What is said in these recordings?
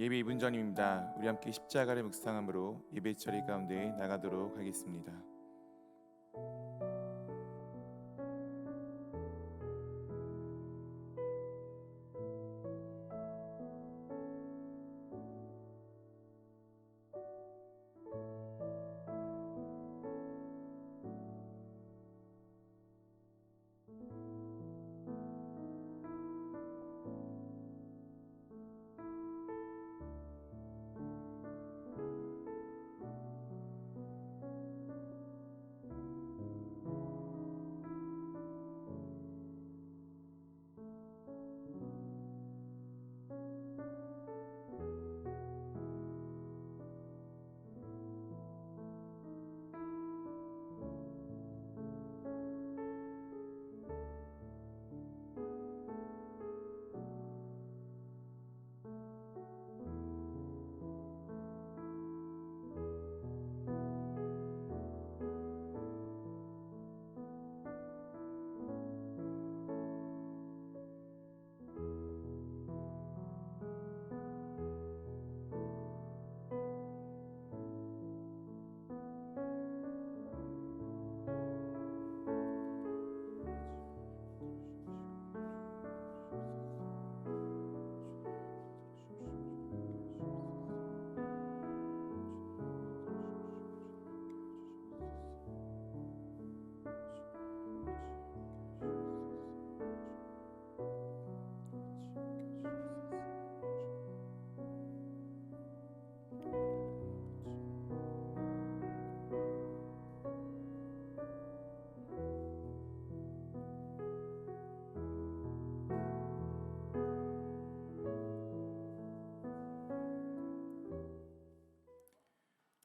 예배 2분 전입니다. 우리 함께 십자가를 묵상함으로 예배 처리 가운데 나가도록 하겠습니다.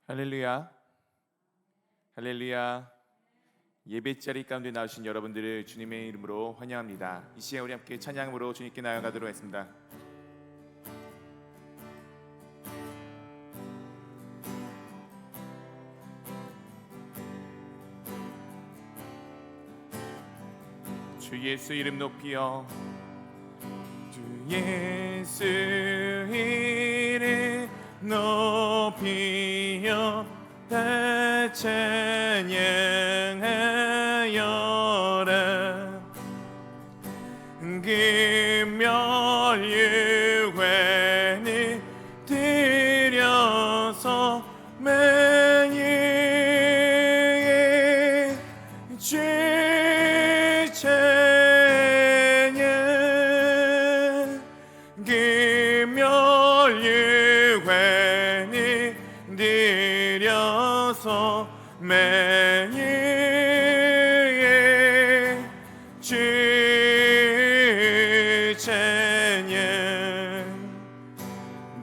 할렐루야, 할렐루야. 예배 자리 가운데 나오신 여러분들을 주님의 이름으로 환영합니다. 이 시간 우리 함께 찬양으로 주님께 나아가도록 하겠습니다. 주 예수 이름 높이여, 주 예수 이름 높이여 다 찬양하여라. 금멸 유회를 드려서 매일 주 찬양. 금멸 유회를 드려서 매일 주 찬양.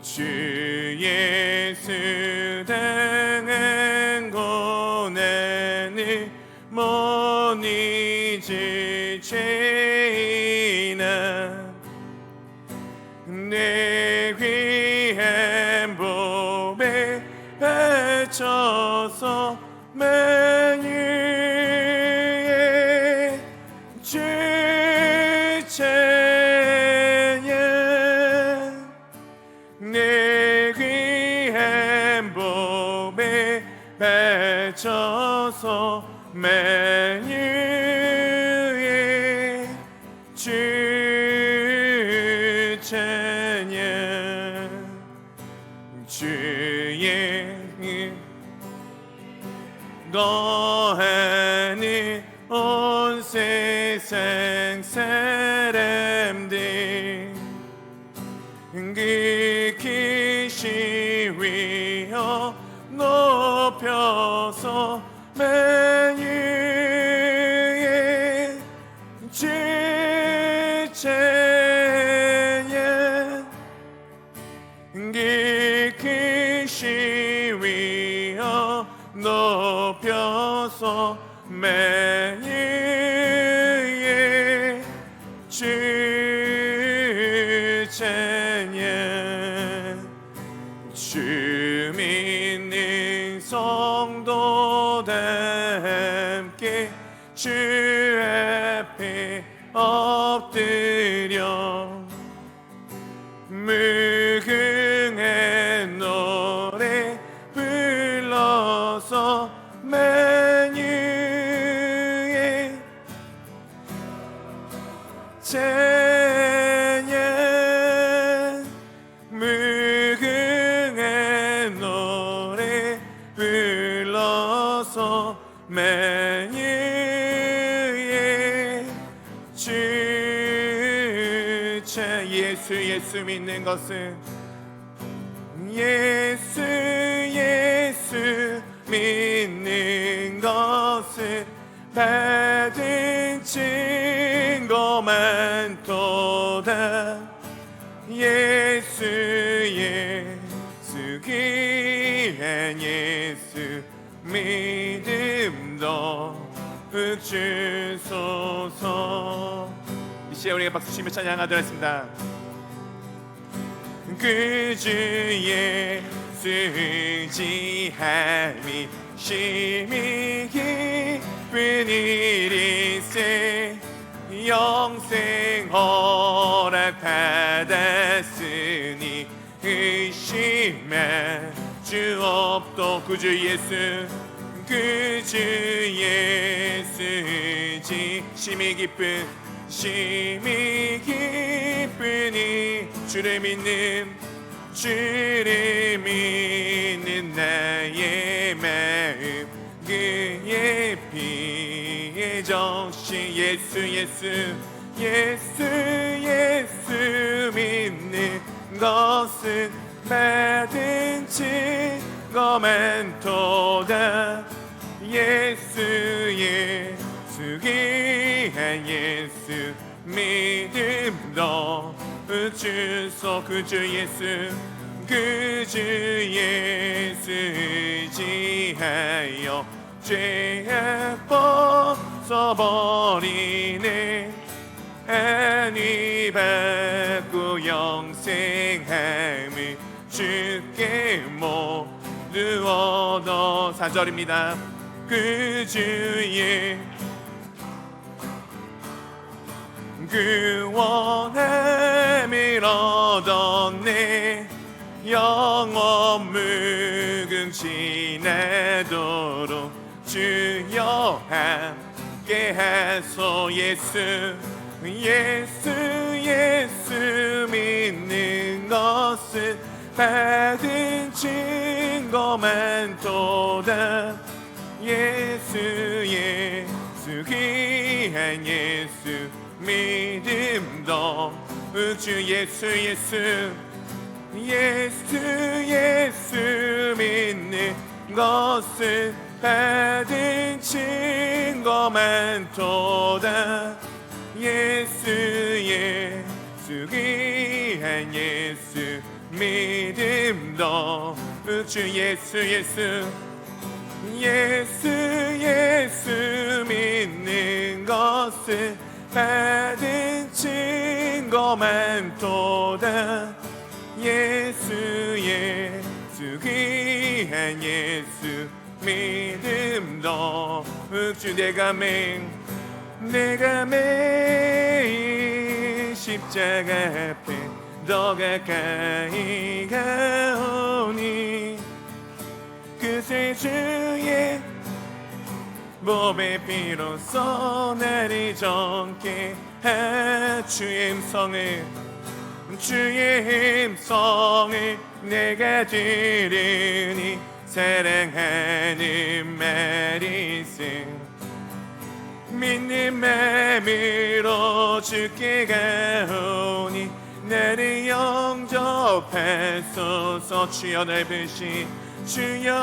주 예수 당한 고난을 못 잊을 죄인아, 내 귀한 몸에 바쳐서 매일 주 찬양. 내 귀한 몸에 바쳐서 매일 주 찬양. 주의 거하는 온 세상 사람들 그 크신 위엄 높여서 매일 주 찬양. 그 크신 위엄 높여서 매일 주 찬양. 주 믿는 성도다 함께 주 앞에 엎드려 무궁한 찬양 무궁한 노래 불러서 만유의 주차 예수 믿는 것은 예수 믿는 것은 받은 증거만 도다 예수 귀한 예수 믿음도 주소서. 이 시에 우리가 박수치며 찬양하도록 하겠습니다. 그 주의 수지함이 심히 깊은 일이세 영생 허락 받았으니 의심할 주 없도 그 주 예수 그 주 예수지 심히 깊은 이 주를 믿는 나의 마음 그의 피에 적시 예수 믿는 것은 받은 증거만 도다 예수 귀한 예수 믿음도 주소 그 주 예수 지하여 죄악 벗어버리네 안위 받고 영생함을 주께 모두 얻어 4절입니다. 그 주의 그 원함을 얻었네 영원 무궁치 나도록 주여 함께 하소 예수 믿는 것은 받은 증거만 도다 예수 귀한 예수 믿음도 주 예수 믿는 것은 받은 증거만 도다 예수 귀한 예수 믿음도 주 예수 믿는 것은 받은 증거만 도다 예수 귀한 예수 믿음도 주 내가 매일 십자가 앞에 더 가까이 가오니 그새 주의 몸의 피로써 나를 정케 주의 음성을 내가 들으니 사랑하는 말일세 믿는 맘으로 주께 가오니 나를 영접하소서 주여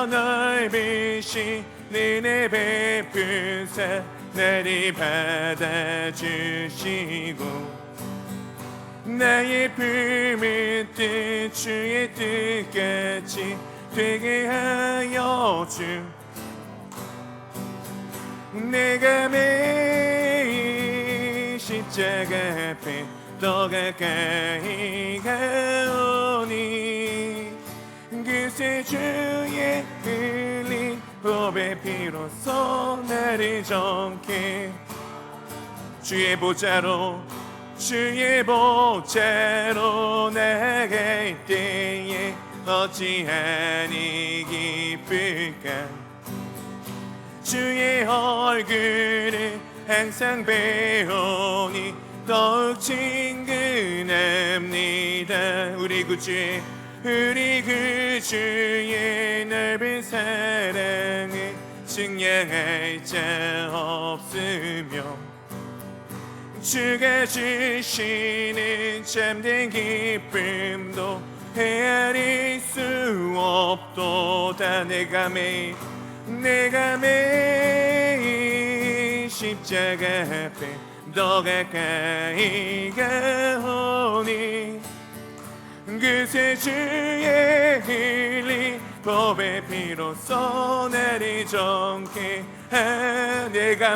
넓으신 은혜 베푸사 나를 받아주시고 나의 품은 뜻 주의 뜻같이 되게 하여 내가 매일 십자가 앞에 더 가까이 가오니 그새 주의 흘린 보배 피로써 나를 정케 주의 보좌로 나갈 때에 어찌하니 기쁠까 주의 얼굴을 항상 배우니 더욱 친근합니다. 우리 그 주의 넓은 사랑을 증량할 자 없으며 주가 주시는 참된 기쁨도 헤아릴 수 없도다. 내가 매일 십자가 앞에 더 가까이 가오니 그새 주의 흘린 법의 피로써 나를 정케 하. 내가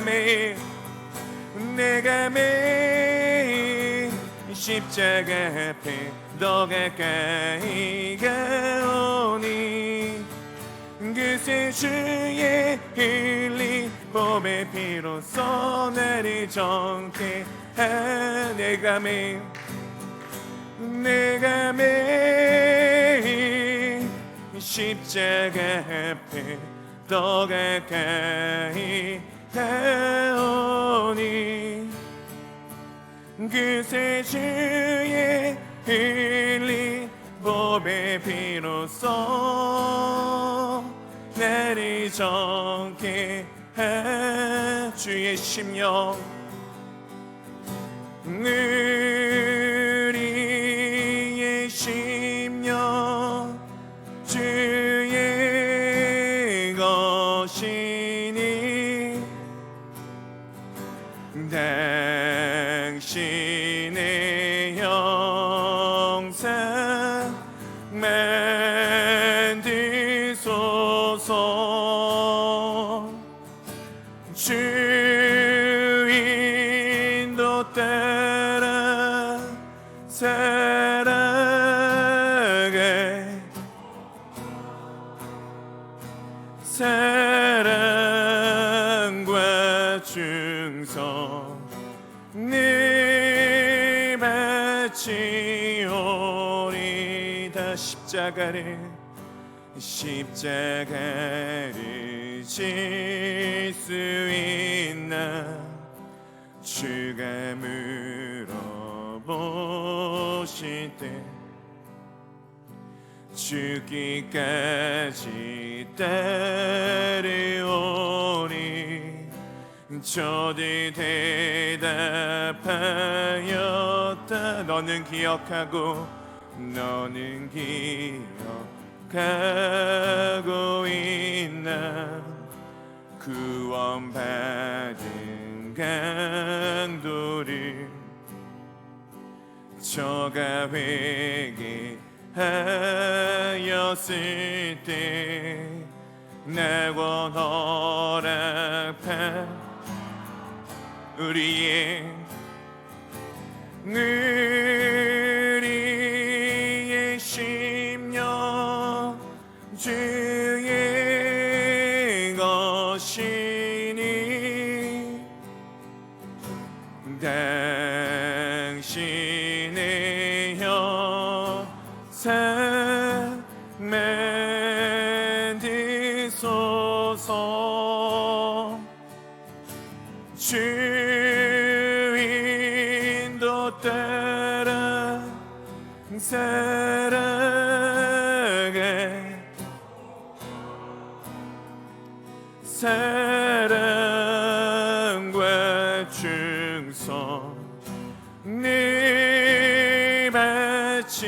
매일 십자가 앞에 더 가까이 가오니 그새 주의 흘린 법의 피로써 나를 정케 하. 내가 매일 십자가 앞에 더 가까이 가오니 그새 주의 흘린 법의 피로써 나를 정케 하. 주의 심령 우리의 심령 주의 것이니 당신의 형상 만드소서. 주인도 따라 살아갈 사랑과 충성 늘 바치오리다. 십자가를 질 수 있나. 주가 물어보실 때 죽기까지 따르오니 저들 대답하였다. 너는 기억하고 있나. 구원받은 강도를 저가 회개하였을 때 나고 허락한 우리의 심령 주의 것이니 당신의 형상 만드소서. 주인도 따라 살아갈 사랑과 충성 늘 바치오니.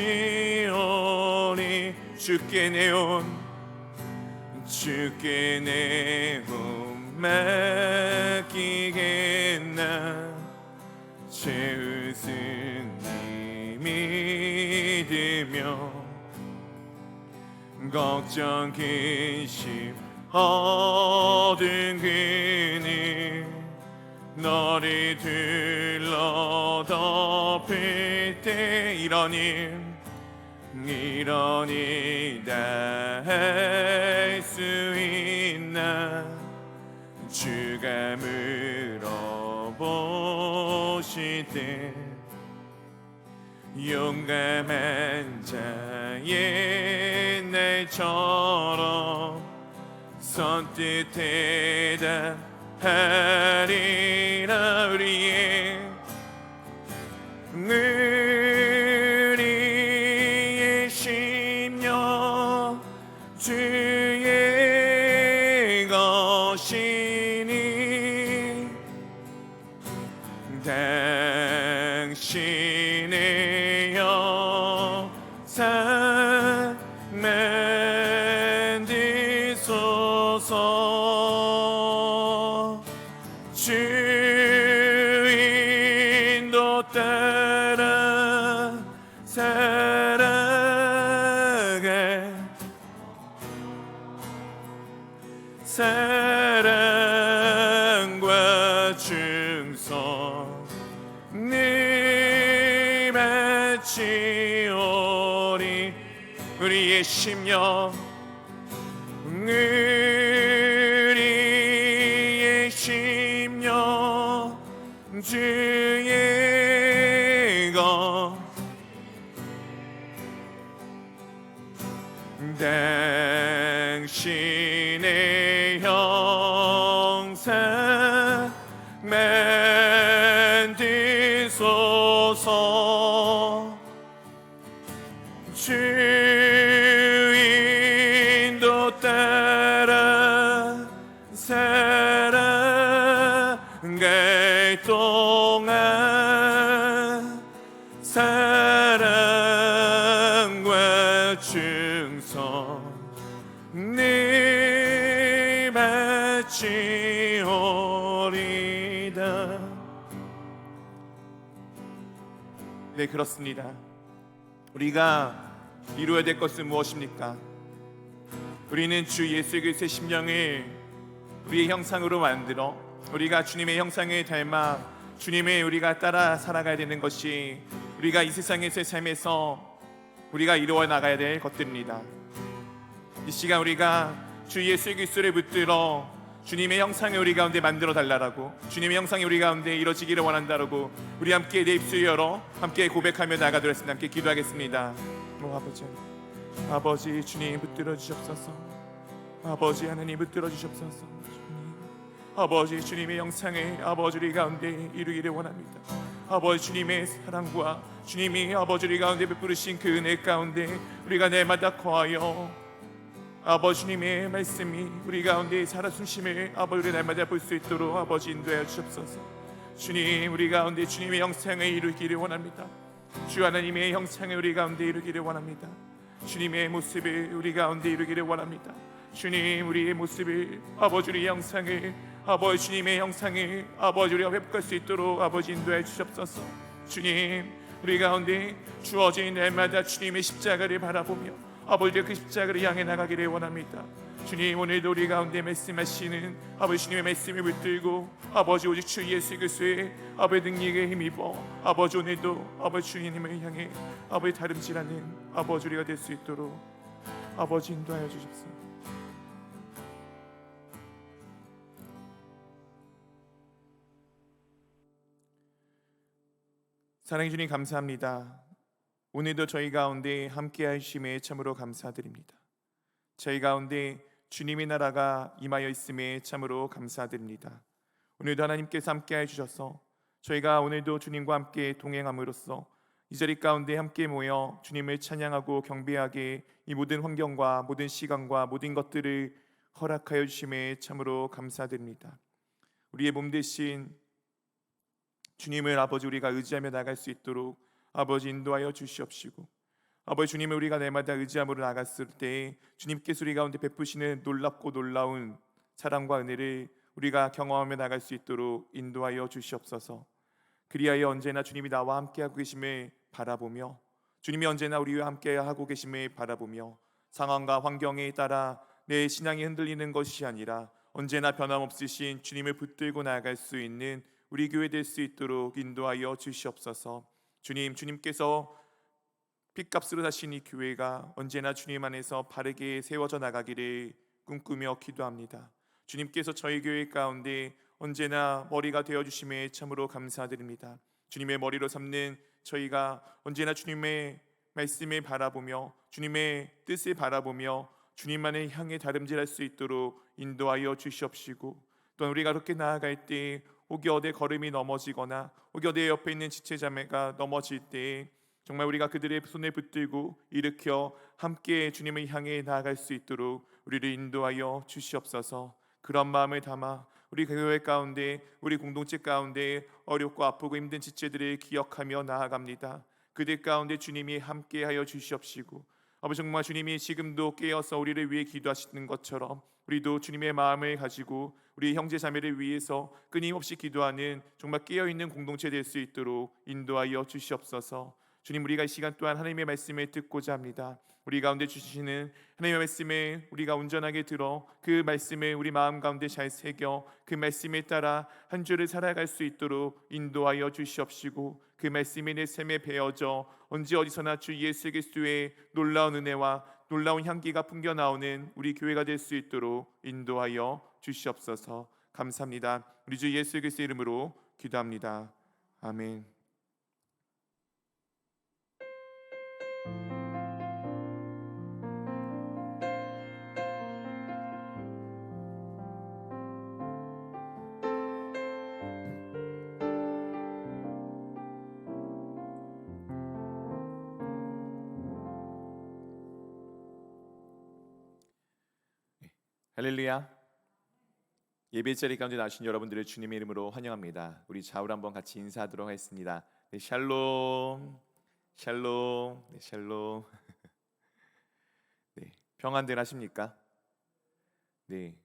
주께 내 혼 맡기겠나. 죄의은 믿으며 걱정 근심 얻은 그는 너를 둘러 덮을 때 이러니 다 할 수 있나. 주가 물어보실 때 용감한 자의 날처럼 선뜻 대답하리라. 당신의 영상 만드소서. 주인도 따라 살아갈 사랑과 충성 늘 바치오리. 우리의 심령 우리의 심령 주의 것 당신의 형상 만드소서. 주인도 따라 살아갈 동안 사랑과 충성 늘 바치오리다. 네, 그렇습니다. 우리가 이루어야 될 것은 무엇입니까? 우리는 주 예수 그리스도의 심령을 우리의 형상으로 만들어 우리가 주님의 형상을 닮아 주님을 우리가 따라 살아가야 되는 것이 우리가 이 세상에서의 삶에서 우리가 이루어 나가야 될 것들입니다. 이 시간 우리가 주 예수 그리스도를 붙들어 주님의 형상을 우리 가운데 만들어 달라고, 주님의 형상이 우리 가운데 이루어지기를 원한다라고 우리 함께 내 입술 열어 함께 고백하며 나가도록 하겠습니다. 함께 기도하겠습니다. 아버지 주님 붙들어 주시옵소서. 아버지 하나님 붙들어 주시옵소서. 주님, 아버지 주님의 형상을 아버지 우리 가운데 이루기를 원합니다. 아버지 주님의 사랑과 주님이 아버지 우리 가운데 베푸르신 그 은혜 가운데 우리가 날마다 거하여 아버지 주님의 말씀이 우리 가운데 살아 숨심을 아버지 우리 날마다 볼 수 있도록 아버지 인도하여 주옵소서. 주님, 우리 가운데 주님의 형상을 이루기를 원합니다. 주 하나님의 형상을 우리 가운데 이루기를 원합니다. 주님의 모습을 우리 가운데 이루기를 원합니다. 주님, 우리의 모습을 아버지 우리의 형상을 아버지 주님의 형상을 아버지 우리가 회복할 수 있도록 아버지 인도해 주옵소서. 주님, 우리 가운데 주어진 날마다 주님의 십자가를 바라보며 아버지 그 십자가를 향해 나가기를 원합니다. 주님, 오늘도 우리 가운데 말씀하시는 아버지 주님의 말씀을 붙들고 아버지 오직 주 예수 그리스도의 아버지 능력에 힘입어 아버지 오늘도 아버지 주님을 향해 아버지 다름질하는 아버지 우리가 될 수 있도록 아버지 인도하여 주십시오. 사랑해 주님, 감사합니다. 오늘도 저희 가운데 함께 하심에 참으로 감사드립니다. 저희 가운데 주님의 나라가 임하여 있음에 참으로 감사드립니다. 오늘도 하나님께서 함께 해주셔서 저희가 오늘도 주님과 함께 동행함으로써 이 자리 가운데 함께 모여 주님을 찬양하고 경배하게 이 모든 환경과 모든 시간과 모든 것들을 허락하여 주심에 참으로 감사드립니다. 우리의 몸 대신 주님을 아버지 우리가 의지하며 나갈 수 있도록 아버지 인도하여 주시옵시고, 아버지 주님을 우리가 날마다 의지함으로 나갔을 때 주님께서 우리 가운데 베푸시는 놀랍고 놀라운 사랑과 은혜를 우리가 경험하며 나갈 수 있도록 인도하여 주시옵소서. 그리하여 언제나 주님이 나와 함께하고 계심을 바라보며 주님이 언제나 우리와 함께하고 계심을 바라보며 상황과 환경에 따라 내 신앙이 흔들리는 것이 아니라 언제나 변함없으신 주님을 붙들고 나아갈 수 있는 우리 교회 될 수 있도록 인도하여 주시옵소서. 주님, 주님께서 핏값으로 사신 이 교회가 언제나 주님 안에서 바르게 세워져 나가기를 꿈꾸며 기도합니다. 주님께서 저희 교회 가운데 언제나 머리가 되어주심에 참으로 감사드립니다. 주님의 머리로 삼는 저희가 언제나 주님의 말씀을 바라보며 주님의 뜻을 바라보며 주님만을 향해 다름질할 수 있도록 인도하여 주시옵시고, 또한 우리가 그렇게 나아갈 때 혹여 어디 걸음이 넘어지거나 혹여 내 옆에 있는 지체자매가 넘어질 때 정말 우리가 그들의 손을 붙들고 일으켜 함께 주님을 향해 나아갈 수 있도록 우리를 인도하여 주시옵소서. 그런 마음을 담아 우리 교회 가운데, 우리 공동체 가운데 어렵고 아프고 힘든 지체들을 기억하며 나아갑니다. 그들 가운데 주님이 함께하여 주시옵시고, 아버지 정말 주님이 지금도 깨어서 우리를 위해 기도하시는 것처럼 우리도 주님의 마음을 가지고 우리 형제 자매를 위해서 끊임없이 기도하는 정말 깨어있는 공동체 될 수 있도록 인도하여 주시옵소서. 주님, 우리가 이 시간 또한 하나님의 말씀을 듣고자 합니다. 우리 가운데 주시는 하나님의 말씀을 우리가 온전하게 들어 그 말씀을 우리 마음 가운데 잘 새겨 그 말씀에 따라 한 주를 살아갈 수 있도록 인도하여 주시옵시고, 그 말씀이 내 삶에 배어져 언제 어디서나 주 예수 그리스도의 놀라운 은혜와 놀라운 향기가 풍겨 나오는 우리 교회가 될 수 있도록 인도하여 주시옵소서. 감사합니다. 우리 주 예수 그리스도의 이름으로 기도합니다. 아멘. 할렐루야. 예배 자리 가운데 나신 여러분들을 주님의 이름으로 환영합니다. 우리 좌우로 한번 같이 인사하도록 하겠습니다. 네, 샬롬, 샬롬, 네, 샬롬. 네, 평안들 하십니까? 네,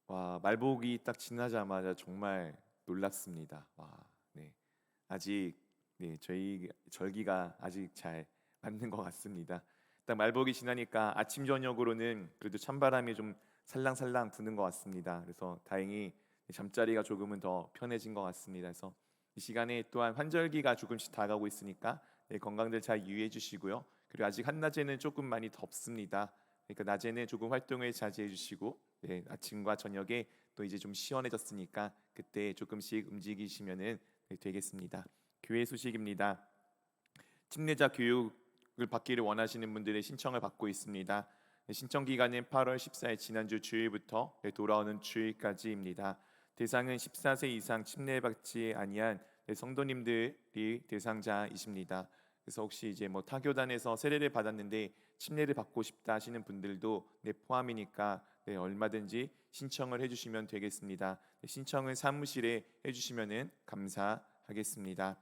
와, 말복이 딱 지나자마자 정말 놀랐습니다. 와, 네, 아직 저희 절기가 아직 잘 맞는 것 같습니다. 딱 말복이 지나니까 아침 저녁으로는 그래도 찬바람이 좀 살랑살랑 부는 것 같습니다. 그래서 다행히 잠자리가 조금은 더 편해진 것 같습니다. 그래서 이 시간에 또한 환절기가 조금씩 다가오고 있으니까 건강들 잘 유의해 주시고요. 그리고 아직 한낮에는 조금 많이 덥습니다. 그러니까 낮에는 조금 활동을 자제해 주시고, 아침과 저녁에 또 이제 좀 시원해졌으니까 그때 조금씩 움직이시면은 되겠습니다. 교회 소식입니다. 침례자 교육을 받기를 원하시는 분들의 신청을 받고 있습니다. 신청 기간은 8월 14일 지난주 주일부터 돌아오는 주일까지입니다. 대상은 14세 이상 침례받지 아니한 성도님들이 대상자이십니다. 그래서 혹시 이제 뭐 타교단에서 세례를 받았는데 침례를 받고 싶다 하시는 분들도 포함이니까 얼마든지 신청을 해주시면 되겠습니다. 신청은 사무실에 해주시면 감사하겠습니다.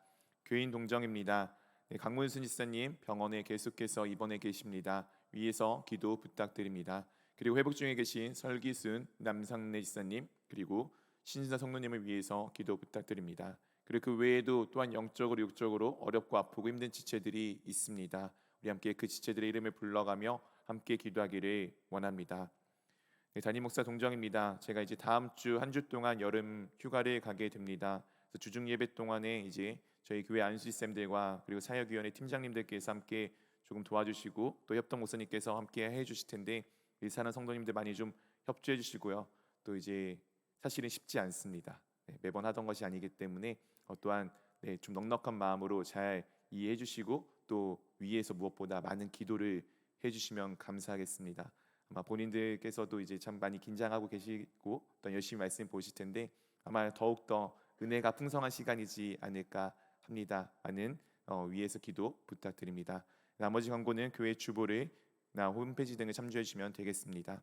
교인 동정입니다. 강문순 지사님 병원에 계속해서 입원해 계십니다. 위에서 기도 부탁드립니다. 그리고 회복 중에 계신 설기순 남상래 지사님, 그리고 신진사 성도님을 위해서 기도 부탁드립니다. 그리고 그 외에도 또한 영적으로 육적으로 어렵고 아프고 힘든 지체들이 있습니다. 우리 함께 그 지체들의 이름을 불러가며 함께 기도하기를 원합니다. 담임 목사 동정입니다. 제가 이제 다음 주 한 주 동안 여름 휴가를 가게 됩니다. 그래서 주중 예배 동안에 이제 저희 교회 안수집사님들과 그리고 사역위원회 팀장님들께서 함께 조금 도와주시고, 또 협동 목사님께서 함께 해주실 텐데 이 사는 성도님들 많이 좀 협조해 주시고요. 또 이제 사실은 쉽지 않습니다. 매번 하던 것이 아니기 때문에 또한 좀 넉넉한 마음으로 잘 이해해 주시고, 또 위에서 무엇보다 많은 기도를 해주시면 감사하겠습니다. 아마 본인들께서도 이제 참 많이 긴장하고 계시고 또 열심히 말씀 보실 텐데 아마 더욱 더 은혜가 풍성한 시간이지 않을까 합니다. 많은 위에서 기도 부탁드립니다. 나머지 광고는 교회 주보를 홈페이지 등을 참조해 주시면 되겠습니다.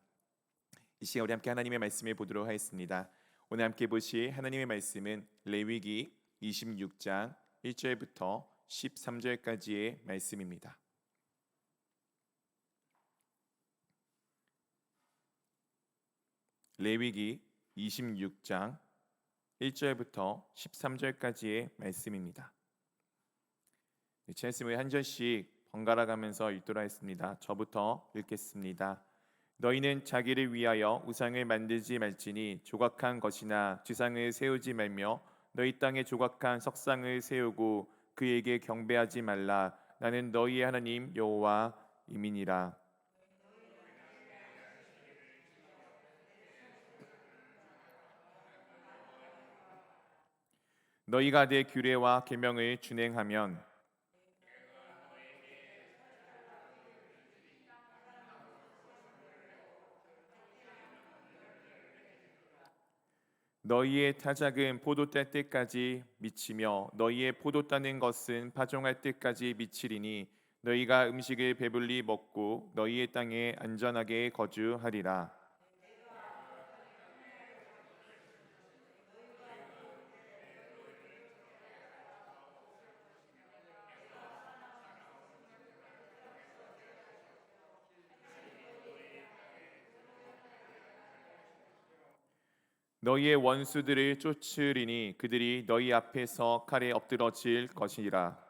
이 시간 우리 함께 하나님의 말씀을 보도록 하겠습니다. 오늘 함께 보실 하나님의 말씀은 레위기 26장 1절부터 13절까지의 말씀입니다. 레위기 26장 1절부터 13절까지의 말씀입니다. 제 말씀을 한 절씩 번갈아 가면서 읽도록 하겠습니다. 저부터 읽겠습니다. 너희는 자기를 위하여 우상을 만들지 말지니 조각한 것이나 주상을 세우지 말며 너희 땅에 조각한 석상을 세우고 그에게 경배하지 말라. 나는 너희의 하나님 여호와임이니라. 너희가 내 규례와 계명을 준행하면 너희의 타작은 포도 딸 때까지 미치며 너희의 포도 따는 것은 파종할 때까지 미치리니 너희가 음식을 배불리 먹고 너희의 땅에 안전하게 거주하리라. 너희의 원수들을 쫓으리니 그들이 너희 앞에서 칼에 엎드러질 것이라.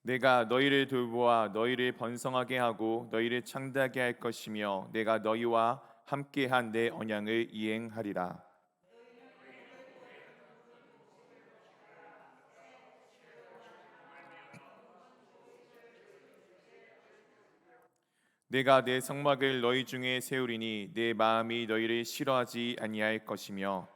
내가 너희를 돌보아 너희를 번성하게 하고 너희를 창대하게 할 것이며 내가 너희와 함께한 내 언약을 이행하리라. 내가 내 성막을 너희 중에 세우리니 내 마음이 너희를 싫어하지 아니할 것이며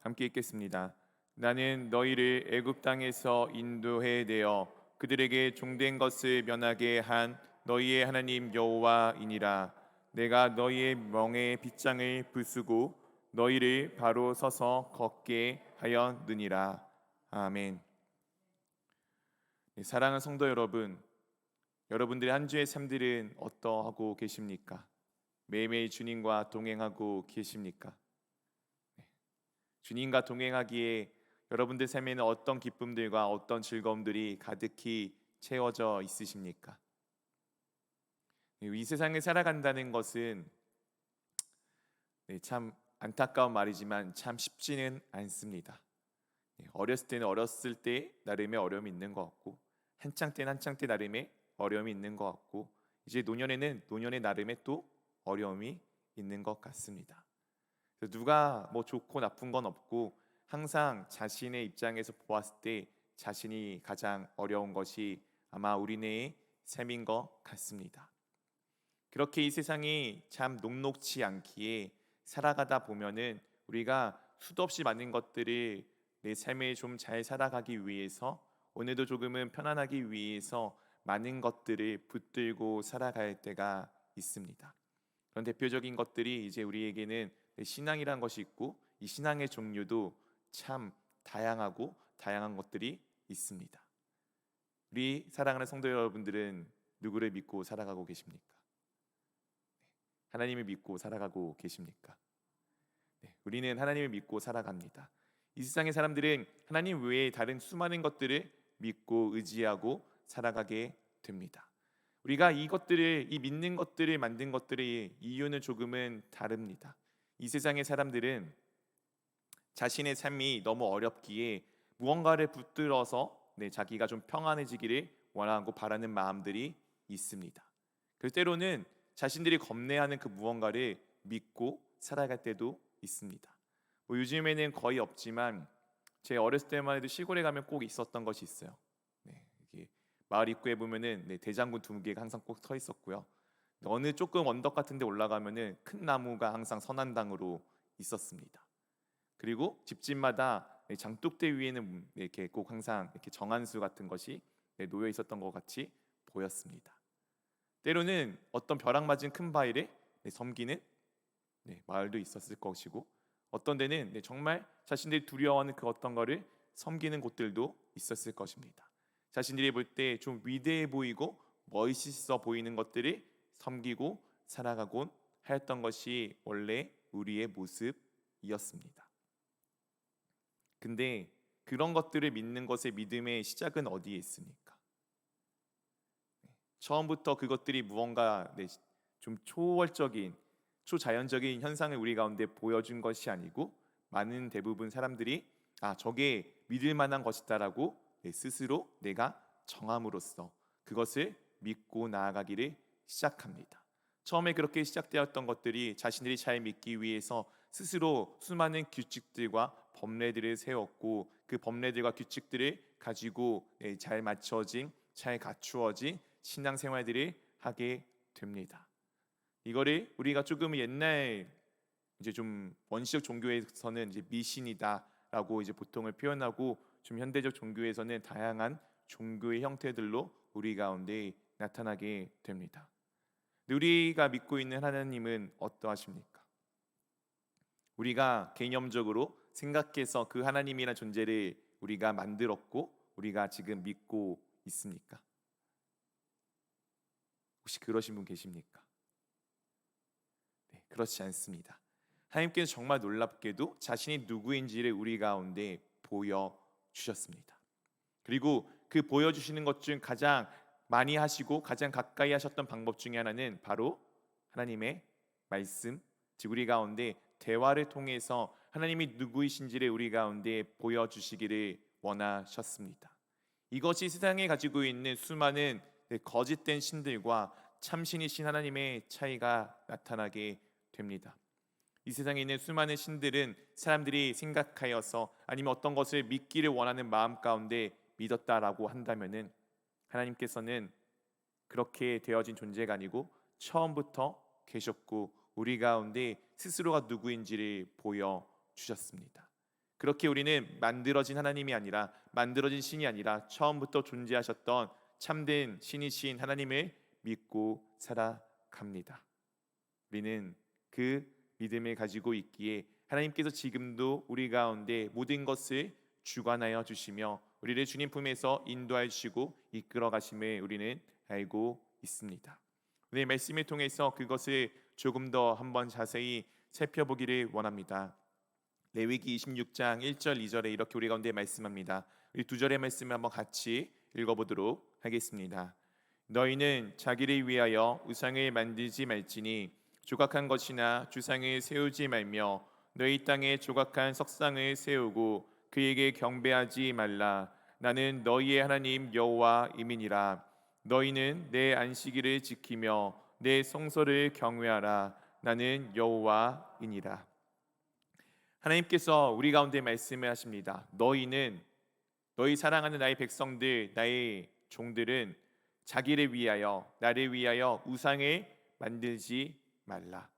함께 읽겠습니다. 나는 너희를 애굽 땅에서 인도해 내어 그들에게 종된 것을 면하게 한 너희의 하나님 여호와이니라. 내가 너희의 멍에 빗장을 부수고 너희를 바로 서서 걷게 하였느니라. 아멘. 네, 사랑하는 성도 여러분, 여러분들의 한 주의 삶들은 어떠하고 계십니까? 매일매일 주님과 동행하고 계십니까? 주님과 동행하기에 여러분들 삶에는 어떤 기쁨들과 어떤 즐거움들이 가득히 채워져 있으십니까? 이 세상을 살아간다는 것은 참 안타까운 말이지만 참 쉽지는 않습니다. 어렸을 때는 어렸을 때 나름의 어려움이 있는 것 같고, 한창 때는 한창 때 나름의 어려움이 있는 것 같고, 이제 노년에는 노년의 나름의 또 어려움이 있는 것 같습니다. 누가 뭐 좋고 나쁜 건 없고 항상 자신의 입장에서 보았을 때 자신이 가장 어려운 것이 아마 우리네의 삶인 것 같습니다. 그렇게 이 세상이 참 녹록지 않기에 살아가다 보면은 우리가 수도 없이 많은 것들을 내 삶에 좀 잘 살아가기 위해서, 오늘도 조금은 편안하기 위해서 많은 것들을 붙들고 살아갈 때가 있습니다. 그런 대표적인 것들이 이제 우리에게는 신앙이란 것이 있고, 이 신앙의 종류도 참 다양한 것들이 있습니다. 우리 사랑하는 성도 여러분들은 누구를 믿고 살아가고 계십니까? 하나님을 믿고 살아가고 계십니까? 네, 우리는 하나님을 믿고 살아갑니다. 이 세상의 사람들은 하나님 외에 다른 수많은 것들을 믿고 의지하고 살아가게 됩니다. 우리가 이 믿는 것들을 만든 것들의 이유는 조금은 다릅니다. 이 세상의 사람들은 자신의 삶이 너무 어렵기에 무언가를 붙들어서 자기가 좀 평안해지기를 원하고 바라는 마음들이 있습니다. 그래서 때로는 자신들이 겁내하는 그 무언가를 믿고 살아갈 때도 있습니다. 요즘에는 거의 없지만 제 어렸을 때만 해도 시골에 가면 꼭 있었던 것이 있어요. 이게 마을 입구에 보면은 대장군 2개가 항상 꼭 서 있었고요. 어느 조금 언덕 같은 데 올라가면은 큰 나무가 항상 선한당으로 있었습니다. 그리고 집집마다 장독대 위에는 이렇게 꼭 항상 이렇게 정한수 같은 것이 놓여 있었던 것 같이 보였습니다. 때로는 어떤 벼락 맞은 큰 바위를 섬기는 마을도 있었을 것이고, 어떤 데는 정말 자신들이 두려워하는 그 어떤 거를 섬기는 곳들도 있었을 것입니다. 자신들이 볼 때 좀 위대해 보이고 멋있어 보이는 것들을 섬기고 살아가곤 하였던 것이 원래 우리의 모습이었습니다. 근데 그런 것들을 믿는 것의 믿음의 시작은 어디에 있습니까? 처음부터 그것들이 무언가 좀 초월적인, 초자연적인 현상을 우리 가운데 보여준 것이 아니고, 많은 대부분 사람들이 저게 믿을 만한 것이다라고 스스로 내가 정함으로써 그것을 믿고 나아가기를 시작합니다. 처음에 그렇게 시작되었던 것들이 자신들이 잘 믿기 위해서 스스로 수많은 규칙들과 법례들을 세웠고, 그 법례들과 규칙들을 가지고 잘 맞춰진, 잘 갖추어진 신앙생활들을 하게 됩니다. 이거를 우리가 조금 옛날 이제 좀 원시적 종교에서는 이제 미신이다라고 이제 보통을 표현하고, 좀 현대적 종교에서는 다양한 종교의 형태들로 우리 가운데 나타나게 됩니다. 우리가 믿고 있는 하나님은 어떠하십니까? 우리가 개념적으로 생각해서 그 하나님이라는 존재를 우리가 만들었고 우리가 지금 믿고 있습니까? 혹시 그러신 분 계십니까? 그렇지 않습니다. 하나님께서 정말 놀랍게도 자신이 누구인지를 우리 가운데 보여주셨습니다. 그리고 그 보여주시는 것 중 가장 많이 하시고 가장 가까이 하셨던 방법 중에 하나는 바로 하나님의 말씀, 즉 우리 가운데 대화를 통해서 하나님이 누구이신지를 우리 가운데 보여주시기를 원하셨습니다. 이것이 세상에 가지고 있는 수많은 거짓된 신들과 참신이신 하나님의 차이가 나타나게 됩니다. 이 세상에 있는 수많은 신들은 사람들이 생각하여서 아니면 어떤 것을 믿기를 원하는 마음 가운데 믿었다라고 한다면은 하나님께서는 그렇게 되어진 존재가 아니고 처음부터 계셨고 우리 가운데 스스로가 누구인지를 보여주셨습니다. 그렇게 우리는 만들어진 하나님이 아니라 만들어진 신이 아니라 처음부터 존재하셨던 참된 신이신 하나님을 믿고 살아갑니다. 우리는 그 믿음을 가지고 있기에 하나님께서 지금도 우리 가운데 모든 것을 주관하여 주시며 우리를 주님 품에서 인도하여 주시고 이끌어 가심을 우리는 알고 있습니다. 오늘 말씀을 통해서 그것을 조금 더 한번 자세히 살펴보기를 원합니다. 레위기 26장 1절 2절에 이렇게 우리 가운데 말씀합니다. 우리 두 절의 말씀을 한번 같이 읽어보도록 하겠습니다. 너희는 자기를 위하여 우상을 만들지 말지니 조각한 것이나 주상을 세우지 말며 너희 땅에 조각한 석상을 세우고 그에게 경배하지 말라. 나는 너희의 하나님 여호와임이니라. 너희는 내 안식일을 지키며 내 성소를 경외하라. 나는 여호와이니라. 하나님께서 우리 가운데 말씀을 하십니다. 너희는, 너희 사랑하는 나의 백성들, 나의 종들은 자기를 위하여, 나를 위하여 우상을 만들지 말라.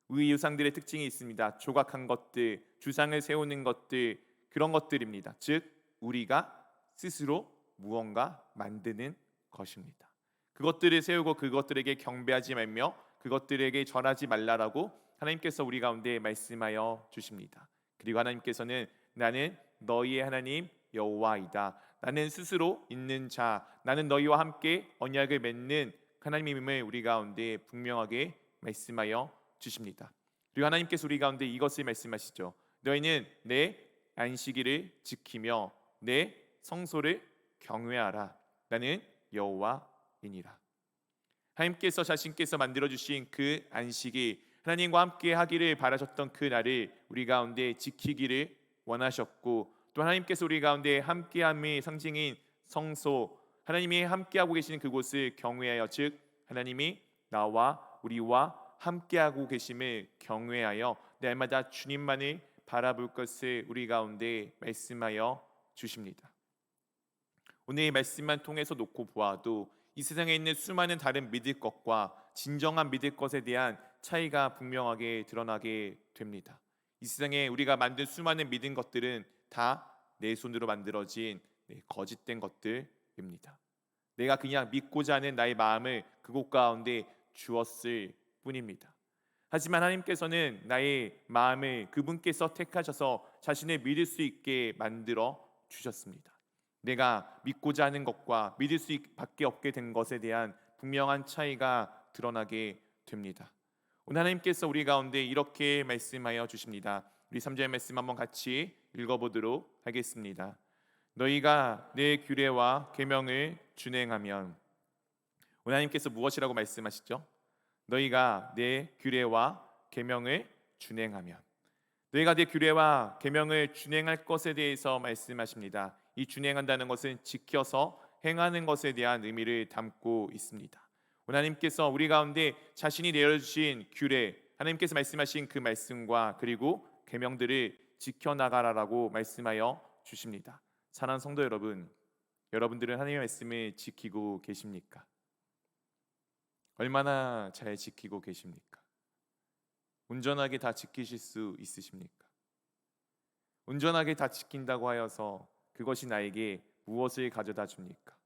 우리 우상들의 특징이 있습니다. 조각한 것들, 주상을 세우는 것들, 그런 것들입니다. 즉 우리가 스스로 무언가 만드는 것입니다. 그것들을 세우고 그것들에게 경배하지 말며 그것들에게 절하지 말라라고 하나님께서 우리 가운데 말씀하여 주십니다. 그리고 하나님께서는 나는 너희의 하나님 여호와이다. 나는 스스로 있는 자, 나는 너희와 함께 언약을 맺는 하나님임을 우리 가운데 분명하게 말씀하여 주십니다. 그리고 하나님께서 우리 가운데 이것을 말씀하시죠. 너희는 내 안식일을 지키며 내 성소를 경외하라. 나는 여호와이니라. 하나님께서 자신께서 만들어 주신 그 안식이 하나님과 함께 하기를 바라셨던 그 날을 우리 가운데 지키기를 원하셨고 또 하나님께서 우리 가운데 함께함의 상징인 성소, 하나님이 함께하고 계시는 그곳을 경외하여 즉 하나님이 나와 우리와 함께하고 계심을 경외하여 날마다 주님만을 바라볼 것을 우리 가운데 말씀하여 주십니다. 오늘 이 말씀만 통해서 놓고 보아도 이 세상에 있는 수많은 다른 믿을 것과 진정한 믿을 것에 대한 차이가 분명하게 드러나게 됩니다. 이 세상에 우리가 만든 수많은 믿은 것들은 다 내 손으로 만들어진 거짓된 것들입니다. 내가 그냥 믿고자 하는 나의 마음을 그곳 가운데 주었을 뿐입니다. 하지만 하나님께서는 나의 마음을 그분께서 택하셔서 자신을 믿을 수 있게 만들어 주셨습니다. 내가 믿고자 하는 것과 믿을 수밖에 없게 된 것에 대한 분명한 차이가 드러나게 됩니다. 오늘 하나님께서 우리 가운데 이렇게 말씀하여 주십니다. 우리 3절 말씀 한번 같이 읽어보도록 하겠습니다. 너희가 내 규례와 계명을 준행하면, 오늘 하나님께서 무엇이라고 말씀하시죠? 너희가 내 규례와 계명을 준행하면, 너희가 내 규례와 계명을 준행할 것에 대해서 말씀하십니다. 이 준행한다는 것은 지켜서 행하는 것에 대한 의미를 담고 있습니다. 하나님께서 우리 가운데 자신이 내려주신 규례, 하나님께서 말씀하신 그 말씀과 그리고 계명들을 지켜나가라라고 말씀하여 주십니다. 사랑하는 성도 여러분, 여러분들은 하나님의 말씀을 지키고 계십니까? 얼마나 잘 지키고 계십니까? 온전하게 다 지키실 수 있으십니까? 온전하게 다 지킨다고 하여서 그것이 나에게 무엇을 가져다 줍니까?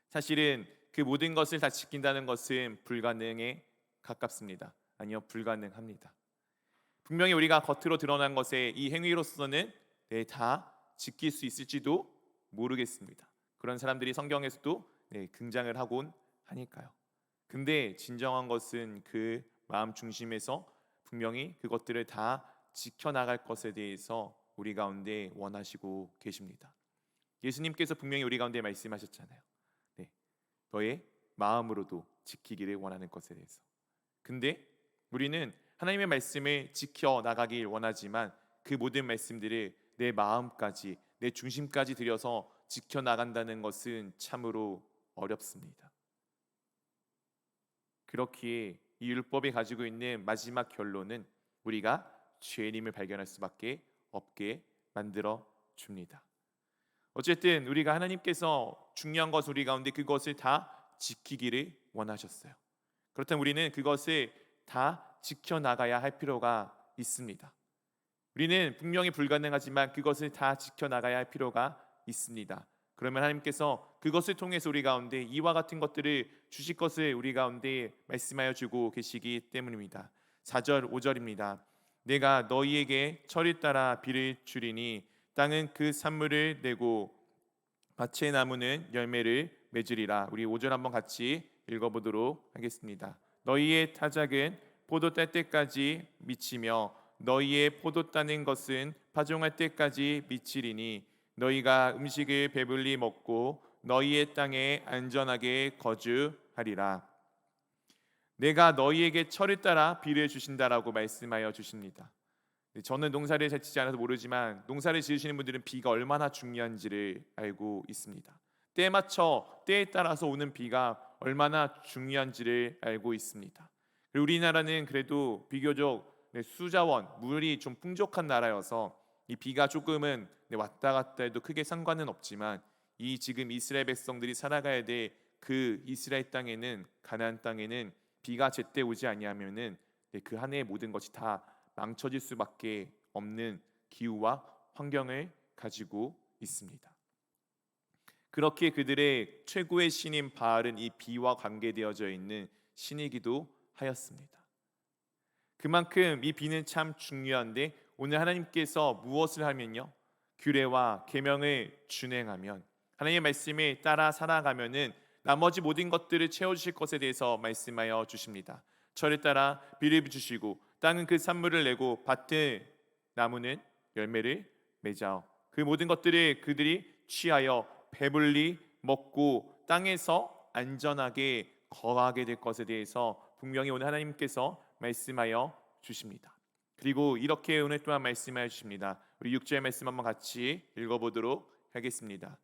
사실은 그 모든 것을 다 지킨다는 것은 불가능에 가깝습니다. 아니요, 불가능합니다. 분명히 우리가 겉으로 드러난 것에 이 행위로서는 다 지킬 수 있을지도 모르겠습니다. 그런 사람들이 성경에서도 등장을 하곤 하니까요. 근데 진정한 것은 그 마음 중심에서 분명히 그것들을 다 지켜나갈 것에 대해서 우리 가운데 원하시고 계십니다. 예수님께서 분명히 우리 가운데 말씀하셨잖아요. 네, 너의 마음으로도 지키기를 원하는 것에 대해서. 근데 우리는 하나님의 말씀을 지켜나가길 원하지만 그 모든 말씀들을 내 마음까지, 내 중심까지 들여서 지켜나간다는 것은 참으로 어렵습니다. 그렇기에 이 율법이 가지고 있는 마지막 결론은 우리가 죄인임을 발견할 수밖에 없게 만들어 줍니다. 어쨌든 우리가 하나님께서 중요한 것은 우리 가운데 그것을 다 지키기를 원하셨어요. 그렇다면 우리는 그것을 다 지켜나가야 할 필요가 있습니다. 우리는 분명히 불가능하지만 그것을 다 지켜나가야 할 필요가 있습니다. 그러면 하나님께서 그것을 통해서 우리 가운데 이와 같은 것들을 주실 것을 우리 가운데 말씀하여 주고 계시기 때문입니다. 4절 5절입니다. 내가 너희에게 철이 따라 비를 주리니 땅은 그 산물을 내고 밭의 나무는 열매를 맺으리라. 우리 5절 한번 같이 읽어보도록 하겠습니다. 너희의 타작은 포도 딸 때까지 미치며 너희의 포도 따는 것은 파종할 때까지 미치리니 너희가 음식을 배불리 먹고 너희의 땅에 안전하게 거주하리라. 내가 너희에게 철을 따라 비를 주신다라고 말씀하여 주십니다. 저는 농사를 잘 짓지 않아서 모르지만 농사를 지으시는 분들은 비가 얼마나 중요한지를 알고 있습니다. 때에 맞춰 때에 따라서 오는 비가 얼마나 중요한지를 알고 있습니다. 그리고 우리나라는 그래도 비교적 수자원, 물이 좀 풍족한 나라여서 이 비가 조금은 왔다 갔다 해도 크게 상관은 없지만 이 지금 이스라엘 백성들이 살아가야 될 그 이스라엘 땅에는, 가나안 땅에는 비가 제때 오지 아니하면은 그 한 해의 모든 것이 다 망쳐질 수밖에 없는 기후와 환경을 가지고 있습니다. 그렇게 그들의 최고의 신인 바알은 이 비와 관계되어져 있는 신이기도 하였습니다. 그만큼 이 비는 참 중요한데 오늘 하나님께서 무엇을 하면요? 규례와 계명을 준행하면, 하나님의 말씀에 따라 살아가면은 나머지 모든 것들을 채워주실 것에 대해서 말씀하여 주십니다. 철을 따라 비를 주시고 땅은 그 산물을 내고 밭의 나무는 열매를 맺어 그 모든 것들을 그들이 취하여 배불리 먹고 땅에서 안전하게 거하게 될 것에 대해서 분명히 오늘 하나님께서 말씀하여 주십니다. 그리고 이렇게 오늘 또한 말씀하여 주십니다. 우리 6절 말씀 한번 같이 읽어보도록 하겠습니다.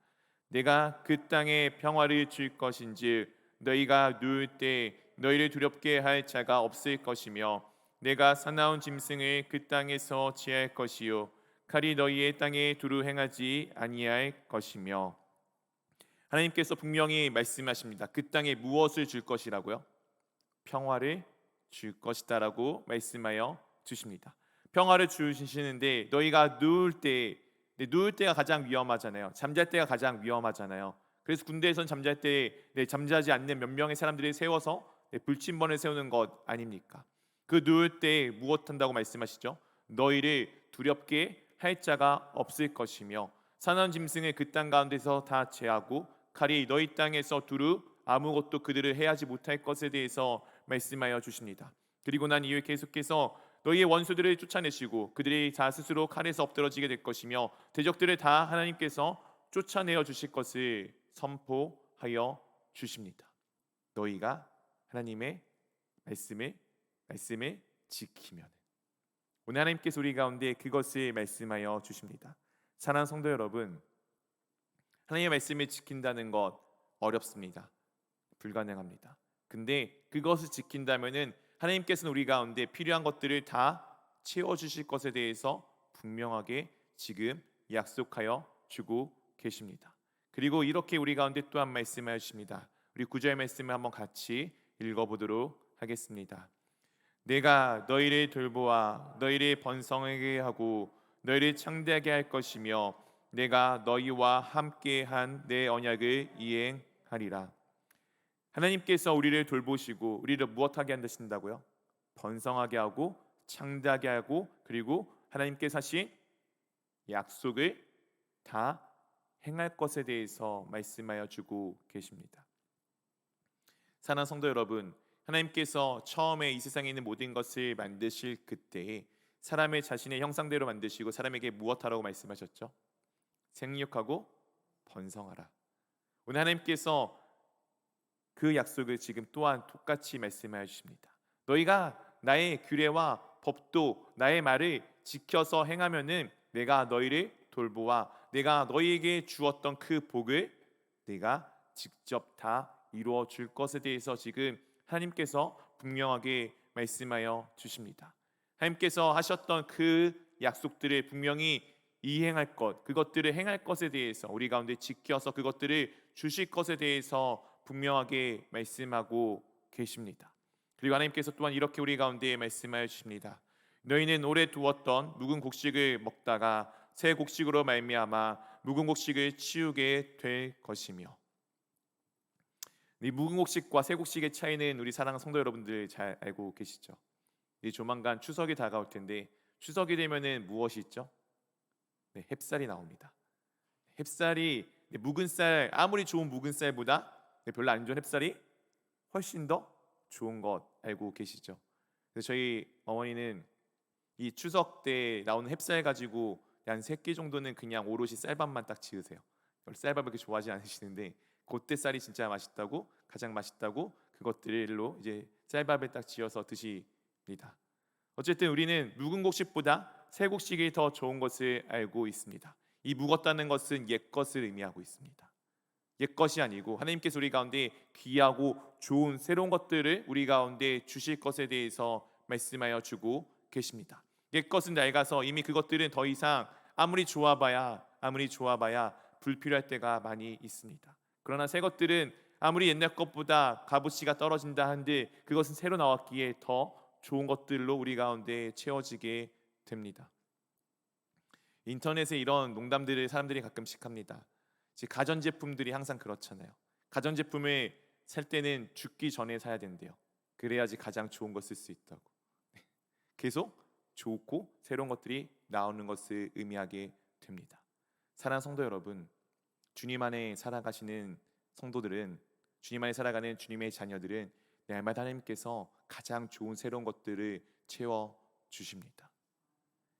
내가 그 땅에 평화를 줄 것인지 너희가 누울 때 너희를 두렵게 할 자가 없을 것이며 내가 사나운 짐승을 그 땅에서 제할 것이요 칼이 너희의 땅에 두루 행하지 아니할 것이며. 하나님께서 분명히 말씀하십니다. 그 땅에 무엇을 줄 것이라고요? 평화를 줄 것이다라고 말씀하여 주십니다. 평화를 주시는데 너희가 누울 때가 가장 위험하잖아요. 잠잘 때가 가장 위험하잖아요. 그래서 군대에선 잠잘 때 잠자지 않는 몇 명의 사람들이 세워서 불침번을 세우는 것 아닙니까? 그 누울 때 무엇 한다고 말씀하시죠? 너희를 두렵게 할 자가 없을 것이며 사나운 짐승을 그 땅 가운데서 다 제하고 칼이 너희 땅에서 두루 아무것도 그들을 해하지 못할 것에 대해서 말씀하여 주십니다. 그리고 난 이후에 계속해서 너희의 원수들을 쫓아내시고 그들이 다 스스로 칼에서 엎드러지게 될 것이며 대적들을 다 하나님께서 쫓아내어 주실 것을 선포하여 주십니다. 너희가 하나님의 말씀을 지키면, 오늘 하나님께서 우리 가운데 그것을 말씀하여 주십니다. 사랑하는 성도 여러분, 하나님의 말씀을 지킨다는 것 어렵습니다. 불가능합니다. 근데 그것을 지킨다면은 하나님께서는 우리 가운데 필요한 것들을 다 채워주실 것에 대해서 분명하게 지금 약속하여 주고 계십니다. 그리고 이렇게 우리 가운데 또한 말씀하여 주십니다. 우리 9절 말씀을 한번 같이 읽어보도록 하겠습니다. 내가 너희를 돌보아 너희를 번성하게 하고 너희를 창대하게 할 것이며 내가 너희와 함께한 내 언약을 이행하리라. 하나님께서 우리를 돌보시고 우리를 무엇하게 한다신다고요? 번성하게 하고 창대하게 하고 그리고 하나님께서 하신 약속을 다 행할 것에 대해서 말씀하여 주고 계십니다. 사랑하는 성도 여러분, 하나님께서 처음에 이 세상에 있는 모든 것을 만드실 그때에 사람의 자신의 형상대로 만드시고 사람에게 무엇하라고 말씀하셨죠? 생육하고 번성하라. 오늘 하나님께서 그 약속을 지금 또한 똑같이 말씀하여 주십니다. 너희가 나의 규례와 법도 나의 말을 지켜서 행하면은 내가 너희를 돌보아 내가 너희에게 주었던 그 복을 내가 직접 다 이루어 줄 것에 대해서 지금 하나님께서 분명하게 말씀하여 주십니다. 하나님께서 하셨던 그 약속들을 분명히 이행할 것, 그것들을 행할 것에 대해서 우리 가운데 지켜서 그것들을 주실 것에 대해서 분명하게 말씀하고 계십니다. 그리고 하나님께서 또한 이렇게 우리 가운데 말씀하여 주십니다. 너희는 오래 두었던 묵은 곡식을 먹다가 새 곡식으로 말미암아 묵은 곡식을 치우게 될 것이며. 이 묵은 곡식과 새 곡식의 차이는 우리 사랑하는 성도 여러분들 잘 알고 계시죠? 이 조만간 추석이 다가올 텐데 추석이 되면은 무엇이 있죠? 네, 햅쌀이 나옵니다. 햅쌀이 묵은 쌀, 아무리 좋은 묵은 쌀보다 별로 안 좋은 햅쌀이 훨씬 더 좋은 것 알고 계시죠? 그래서 저희 어머니는 이 추석 때 나오는 햅쌀 가지고 한 3끼 정도는 그냥 오롯이 쌀밥만 딱 지으세요. 쌀밥을 그렇게 좋아하지 않으시는데 그때 쌀이 진짜 맛있다고, 가장 맛있다고 그것들로 이제 쌀밥을 딱 지어서 드십니다. 어쨌든 우리는 묵은 곡식보다 새 곡식이 더 좋은 것을 알고 있습니다. 이 묵었다는 것은 옛 것을 의미하고 있습니다. 옛 것이 아니고 하나님께서 우리 가운데 귀하고 좋은 새로운 것들을 우리 가운데 주실 것에 대해서 말씀하여 주고 계십니다. 옛 것은 낡아서 이미 그것들은 더 이상 아무리 좋아봐야 불필요할 때가 많이 있습니다. 그러나 새 것들은 아무리 옛날 것보다 값어치가 떨어진다 한들 그것은 새로 나왔기에 더 좋은 것들로 우리 가운데 채워지게 됩니다. 인터넷에 이런 농담들을 사람들이 가끔씩 합니다. 가전제품들이 항상 그렇잖아요. 가전제품을 살 때는 죽기 전에 사야 된대요. 그래야지 가장 좋은 거 쓸 수 있다고. 계속 좋고 새로운 것들이 나오는 것을 의미하게 됩니다. 사랑하는 성도 여러분, 주님 안에 살아가시는 성도들은, 주님 안에 살아가는 주님의 자녀들은 날마다 하나님께서 가장 좋은 새로운 것들을 채워 주십니다.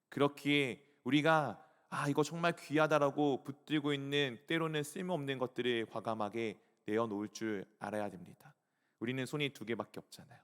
그렇기에 우리가 이거 정말 귀하다라고 붙들고 있는 때로는 쓸모없는 것들을 과감하게 내어놓을 줄 알아야 됩니다. 우리는 손이 2개밖에 없잖아요.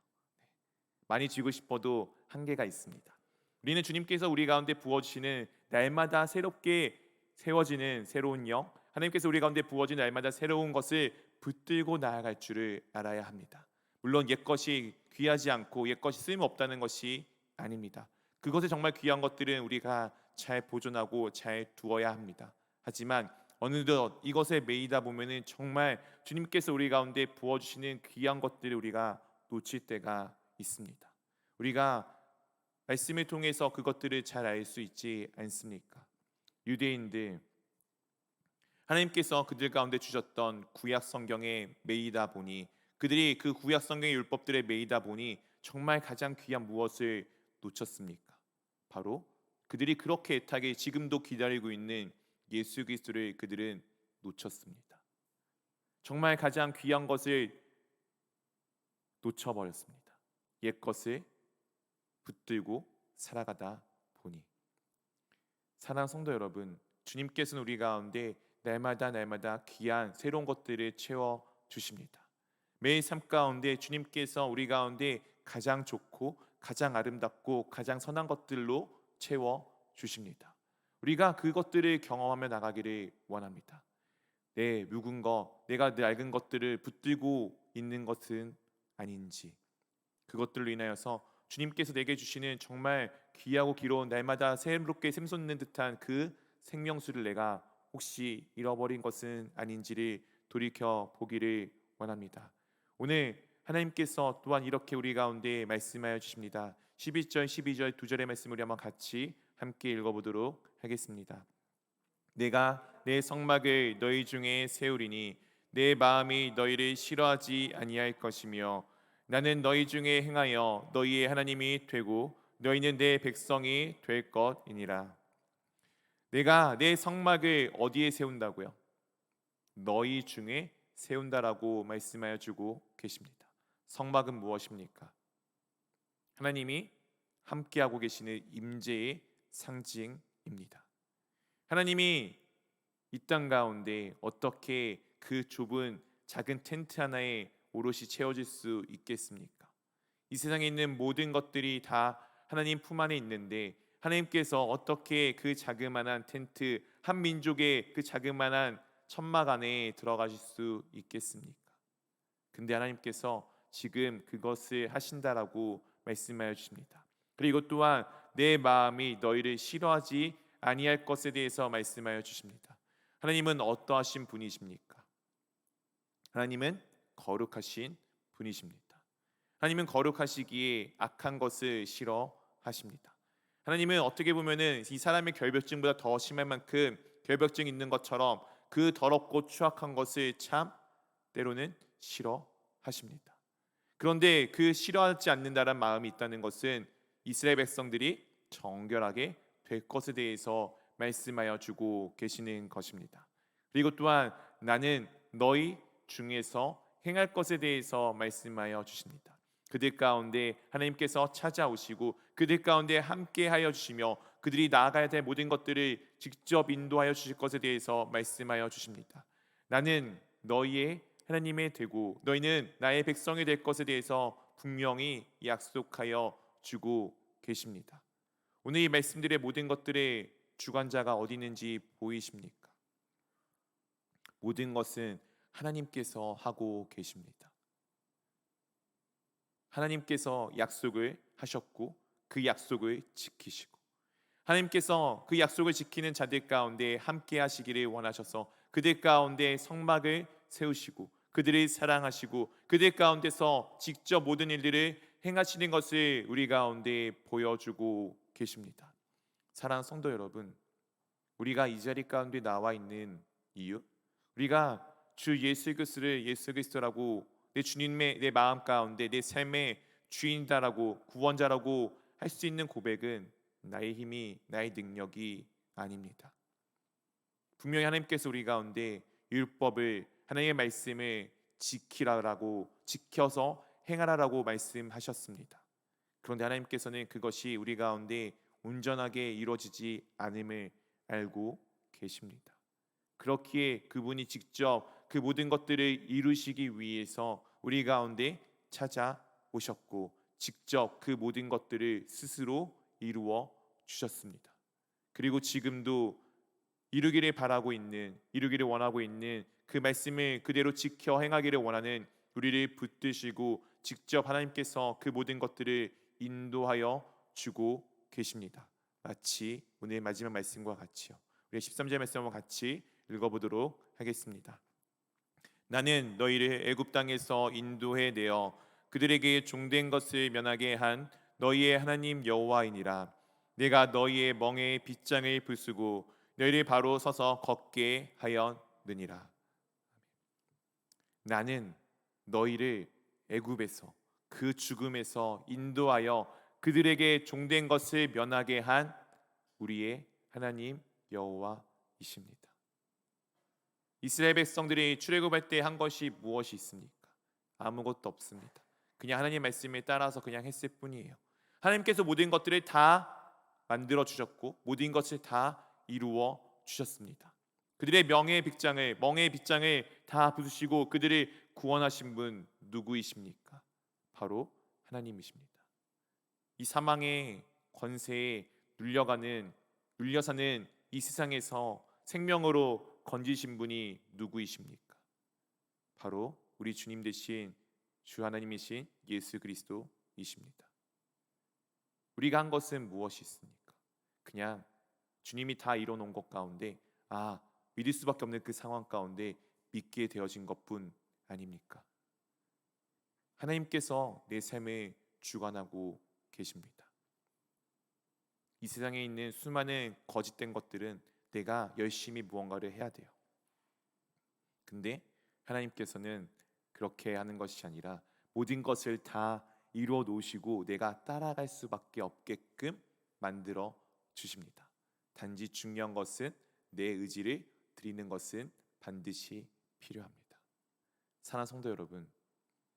많이 쥐고 싶어도 한계가 있습니다. 우리는 주님께서 우리 가운데 부어주시는 날마다 새롭게 세워지는 새로운 영, 하나님께서 우리 가운데 부어지는 날마다 새로운 것을 붙들고 나아갈 줄을 알아야 합니다. 물론 옛것이 귀하지 않고 옛것이 쓸모없다는 것이 아닙니다. 그것에 정말 귀한 것들은 우리가 잘 보존하고 잘 두어야 합니다. 하지만 어느덧 이것에 매이다 보면은 정말 주님께서 우리 가운데 부어주시는 귀한 것들을 우리가 놓칠 때가 있습니다. 우리가 말씀을 통해서 그것들을 잘 알 수 있지 않습니까? 유대인들, 하나님께서 그들 가운데 주셨던 구약 성경에 매이다 보니, 그들이 그 구약 성경의 율법들에 매이다 보니 정말 가장 귀한 무엇을 놓쳤습니까? 바로 그들이 그렇게 애타게 지금도 기다리고 있는 예수 그리스도를 그들은 놓쳤습니다. 정말 가장 귀한 것을 놓쳐버렸습니다. 옛 것을 붙들고 살아가다 보니. 사랑하는 성도 여러분, 주님께서는 우리 가운데 날마다 귀한 새로운 것들을 채워 주십니다. 매일 삶 가운데 주님께서 우리 가운데 가장 좋고 가장 아름답고 가장 선한 것들로 채워 주십니다. 우리가 그것들을 경험하며 나가기를 원합니다. 내 묵은 것, 내가 낡은 것들을 붙들고 있는 것은 아닌지, 그것들로 인하여서 주님께서 내게 주시는 정말 귀하고 기로운 날마다 새롭게 샘솟는 듯한 그 생명수를 내가 혹시 잃어버린 것은 아닌지를 돌이켜 보기를 원합니다. 오늘 하나님께서 또한 이렇게 우리 가운데 말씀하여 주십니다. 11절 12절 2절의 말씀을 우리 한번 같이 함께 읽어보도록 하겠습니다. 내가 내 성막을 너희 중에 세우리니 내 마음이 너희를 싫어하지 아니할 것이며 나는 너희 중에 행하여 너희의 하나님이 되고 너희는 내 백성이 될 것이니라. 내가 내 성막을 어디에 세운다고요? 너희 중에 세운다라고 말씀하여 주고 계십니다. 성막은 무엇입니까? 하나님이 함께하고 계시는 임재의 상징입니다. 하나님이 이 땅 가운데 어떻게 그 좁은 작은 텐트 하나에 오롯이 채워질 수 있겠습니까? 이 세상에 있는 모든 것들이 다 하나님 품 안에 있는데 하나님께서 어떻게 그 자그마한 텐트, 한 민족의 그 자그마한 천막 안에 들어가실 수 있겠습니까? 근데 하나님께서 지금 그것을 하신다라고 말씀하여 주십니다. 그리고 또한 내 마음이 너희를 싫어하지 아니할 것에 대해서 말씀하여 주십니다. 하나님은 어떠하신 분이십니까? 하나님은 거룩하신 분이십니다. 하나님은 거룩하시기에 악한 것을 싫어하십니다. 하나님은 어떻게 보면은 이 사람의 결벽증보다 더 심할 만큼 결벽증이 있는 것처럼 그 더럽고 추악한 것을 참 때로는 싫어하십니다. 그런데 그 싫어하지 않는다는 마음이 있다는 것은 이스라엘 백성들이 정결하게 될 것에 대해서 말씀하여 주고 계시는 것입니다. 그리고 또한 나는 너희 중에서 행할 것에 대해서 말씀하여 주십니다. 그들 가운데 하나님께서 찾아오시고 그들 가운데 함께하여 주시며 그들이 나아가야 될 모든 것들을 직접 인도하여 주실 것에 대해서 말씀하여 주십니다. 나는 너희의 하나님이 되고 너희는 나의 백성이 될 것에 대해서 분명히 약속하여 주고 계십니다. 오늘 이 말씀들의 모든 것들의 주관자가 어디 있는지 보이십니까? 모든 것은 하나님께서 하고 계십니다. 하나님께서 약속을 하셨고 그 약속을 지키시고 하나님께서 그 약속을 지키는 자들 가운데 함께 하시기를 원하셔서 그들 가운데 성막을 세우시고 그들을 사랑하시고 그들 가운데서 직접 모든 일들을 행하시는 것을 우리 가운데 보여주고 계십니다. 사랑하는 성도 여러분, 우리가 이 자리 가운데 나와 있는 이유, 우리가 주 예수 그리스도를 예수 그리스도라고 내 주님의 내 마음 가운데 내 삶의 주인이다라고 구원자라고 할 수 있는 고백은 나의 힘이 나의 능력이 아닙니다. 분명히 하나님께서 우리 가운데 율법을 하나님의 말씀을 지키라라고 지켜서 행하라라고 말씀하셨습니다. 그런데 하나님께서는 그것이 우리 가운데 온전하게 이루어지지 않음을 알고 계십니다. 그렇기에 그분이 직접 그 모든 것들을 이루시기 위해서 우리 가운데 찾아오셨고 직접 그 모든 것들을 스스로 이루어 주셨습니다. 그리고 지금도 이루기를 바라고 있는, 이루기를 원하고 있는 그 말씀을 그대로 지켜 행하기를 원하는 우리를 붙드시고 직접 하나님께서 그 모든 것들을 인도하여 주고 계십니다. 마치 오늘 마지막 말씀과 같이요. 우리 13절 말씀과 같이 읽어보도록 하겠습니다. 나는 너희를 애굽 땅에서 인도해 내어 그들에게 종된 것을 면하게 한 너희의 하나님 여호와이니라. 내가 너희의 멍에 빗장을 부수고 너희를 바로 서서 걷게 하였느니라. 나는 너희를 애굽에서 그 죽음에서 인도하여 그들에게 종된 것을 면하게 한 우리의 하나님 여호와이십니다. 이스라엘 백성들이 출애굽할 때 한 것이 무엇이 있습니까? 아무것도 없습니다. 그냥 하나님 말씀에 따라서 그냥 했을 뿐이에요. 하나님께서 모든 것들을 다 만들어 주셨고 모든 것을 다 이루어 주셨습니다. 그들의 멍에 빗장을 다 부수시고 그들을 구원하신 분 누구이십니까? 바로 하나님이십니다. 이 사망의 권세에 눌려 사는 이 세상에서 생명으로 건지신 분이 누구이십니까? 바로 우리 주님 되신 주 하나님이신 예수 그리스도이십니다. 우리가 한 것은 무엇이 있습니까? 그냥 주님이 다 이뤄 놓은 것 가운데 믿을 수밖에 없는 그 상황 가운데 믿게 되어진 것뿐 아닙니까? 하나님께서 내 삶에 주관하고 계십니다. 이 세상에 있는 수많은 거짓된 것들은 내가 열심히 무언가를 해야 돼요. 근데 하나님께서는 그렇게 하는 것이 아니라 모든 것을 다 이루어 놓으시고 내가 따라갈 수밖에 없게끔 만들어 주십니다. 단지 중요한 것은 내 의지를 드리는 것은 반드시 필요합니다. 사랑하는 성도 여러분,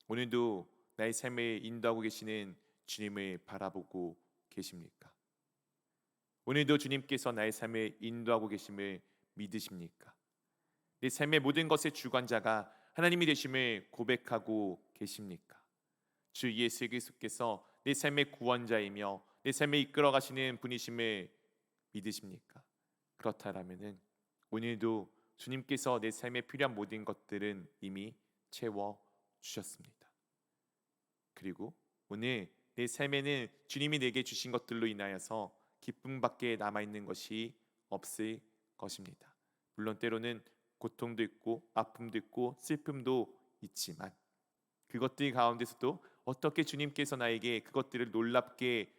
오늘도 나의 삶을 인도하고 계시는 주님을 바라보고 계십니까? 오늘도 주님께서 나의 삶을 인도하고 계심을 믿으십니까? 내 삶의 모든 것의 주관자가 하나님이 되심을 고백하고 계십니까? 주 예수 그리스도께서 내 삶의 구원자이며 내 삶을 이끌어 가시는 분이심을 믿으십니까? 그렇다라면은 오늘도 주님께서 내 삶에 필요한 모든 것들은 이미 채워 주셨습니다. 그리고 오늘 내 삶에는 주님이 내게 주신 것들로 인하여서 기쁨밖에 남아있는 것이 없을 것입니다. 물론 때로는 고통도 있고 아픔도 있고 슬픔도 있지만 그것들 가운데서도 어떻게 주님께서 나에게 그것들을 놀랍게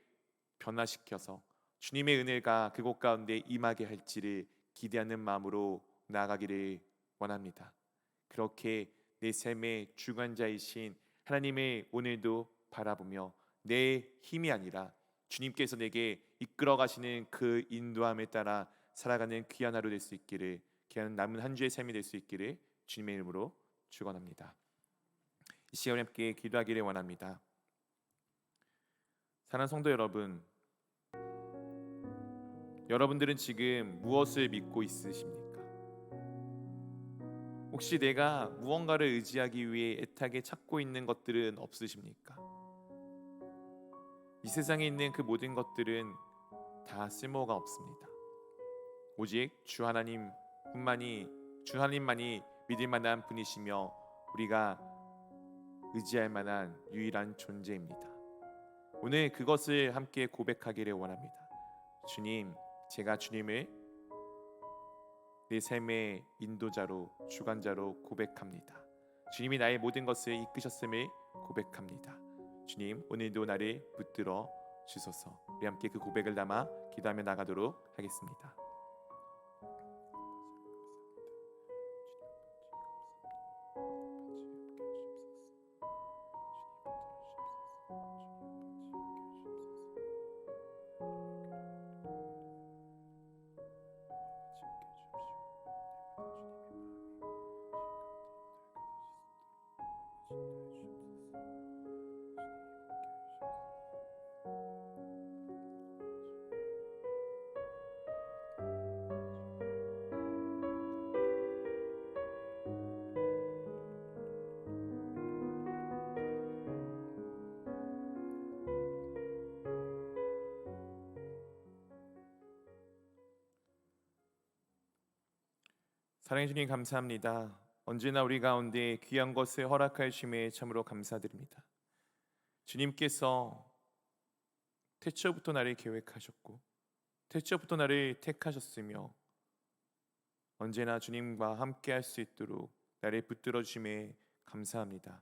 변화시켜서 주님의 은혜가 그곳 가운데 임하게 할지를 기대하는 마음으로 나아가기를 원합니다. 그렇게 내 삶의 주관자이신 하나님의 오늘도 바라보며 내 힘이 아니라 주님께서 내게 이끌어 가시는 그 인도함에 따라 살아가는 귀한 하루 될 수 있기를, 귀한 남은 한 주의 삶이 될 수 있기를 주님의 이름으로 축원합니다. 이 시간에 함께 기도하기를 원합니다. 사랑하는 성도 여러분, 여러분들은 지금 무엇을 믿고 있으십니까? 혹시 내가 무언가를 의지하기 위해 애타게 찾고 있는 것들은 없으십니까? 이 세상에 있는 그 모든 것들은 다 쓸모가 없습니다. 오직 주 하나님만이 믿을 만한 분이시며 우리가 의지할 만한 유일한 존재입니다. 오늘 그것을 함께 고백하기를 원합니다. 주님, 제가 주님을 내 삶의 인도자로 주관자로 고백합니다. 주님이 나의 모든 것을 이끄셨음을 고백합니다. 주님, 오늘도 나를 붙들어 주소서. 우리 함께 그 고백을 담아 기도하며 나가도록 하겠습니다. 사랑해 주님 감사합니다. 언제나 우리 가운데 귀한 것을 허락하심에 참으로 감사드립니다. 주님께서 태초부터 나를 계획하셨고 태초부터 나를 택하셨으며 언제나 주님과 함께 할 수 있도록 나를 붙들어 주심에 감사합니다.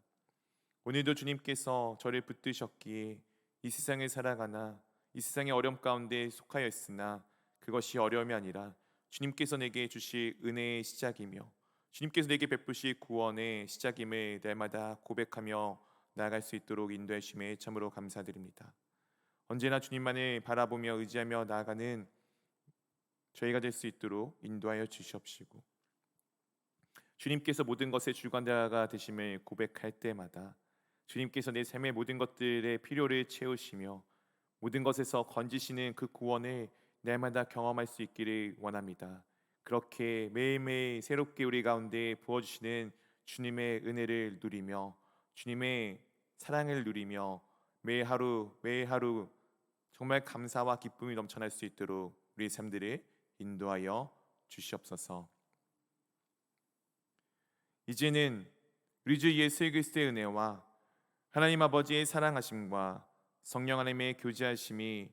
오늘도 주님께서 저를 붙드셨기에 이 세상을 살아가나 이 세상의 어려움 가운데 속하여 있으나 그것이 어려움이 아니라 주님께서 내게 주실 은혜의 시작이며 주님께서 내게 베푸실 구원의 시작임을 날마다 고백하며 나아갈 수 있도록 인도해 주심에 참으로 감사드립니다. 언제나 주님만을 바라보며 의지하며 나아가는 저희가 될 수 있도록 인도하여 주시옵시고 주님께서 모든 것의 주관자가 되심을 고백할 때마다 주님께서 내 삶의 모든 것들의 필요를 채우시며 모든 것에서 건지시는 그 구원을 날마다 경험할 수 있기를 원합니다. 그렇게 매일매일 새롭게 우리 가운데 부어주시는 주님의 은혜를 누리며 주님의 사랑을 누리며 매일 하루 정말 감사와 기쁨이 넘쳐날 수 있도록 우리 삶들을 인도하여 주시옵소서. 이제는 우리 주 예수 그리스도의 은혜와 하나님 아버지의 사랑하심과 성령 하나님의 교제하심이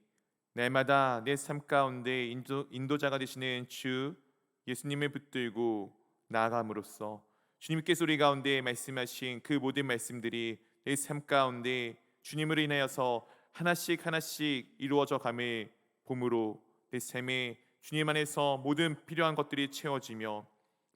날마다 내 삶 가운데 인도자가 되시는 주 예수님을 붙들고 나아감으로써 주님께서 우리 가운데 말씀하신 그 모든 말씀들이 내 삶 가운데 주님으로 인하여서 하나씩 이루어져 감을 봄으로 내 삶에 주님 안에서 모든 필요한 것들이 채워지며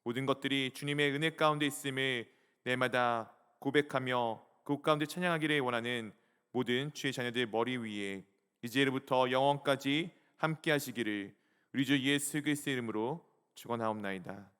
모든 것들이 주님의 은혜 가운데 있음을 날마다 고백하며 그 가운데 찬양하기를 원하는 모든 주의 자녀들 머리 위에 이제로부터 영원까지 함께 하시기를 우리 주 예수 그리스도의 이름으로 축원하옵나이다.